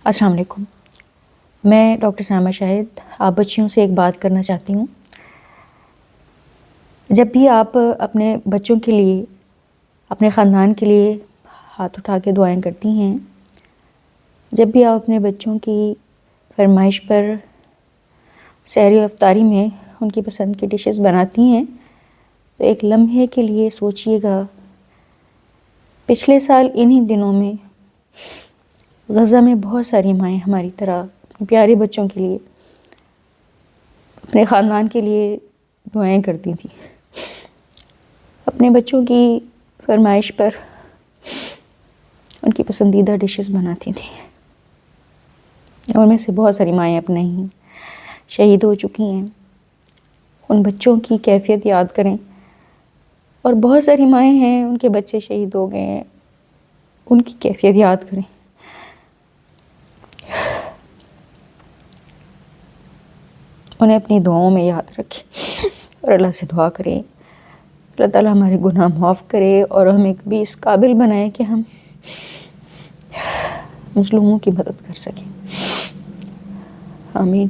السلام علیکم، میں ڈاکٹر سائمہ شاہد آپ بچیوں سے ایک بات کرنا چاہتی ہوں۔ جب بھی آپ اپنے بچوں کے لیے، اپنے خاندان کے لیے ہاتھ اٹھا کے دعائیں کرتی ہیں، جب بھی آپ اپنے بچوں کی فرمائش پر سحری و افطاری میں ان کی پسند کی ڈشز بناتی ہیں تو ایک لمحے کے لیے سوچئے گا، پچھلے سال انہی دنوں میں غزہ میں بہت ساری مائیں ہماری طرح اپنے پیارے بچوں کے لیے، اپنے خاندان کے لیے دعائیں کرتی تھیں، اپنے بچوں کی فرمائش پر ان کی پسندیدہ ڈشز بناتی تھیں۔ ان میں سے بہت ساری مائیں اب نہیں شہید ہو چکی ہیں۔ ان بچوں کی کیفیت یاد کریں، اور بہت ساری مائیں ہیں ان کے بچے شہید ہو گئے ہیں، ان کی کیفیت یاد کریں۔ انہیں اپنی دعاؤں میں یاد رکھیں اور اللہ سے دعا کریں اللہ تعالیٰ ہمارے گناہ معاف کرے اور ہمیں بھی اس قابل بنائے کہ ہم مظلوموں کی مدد کر سکیں۔ آمین۔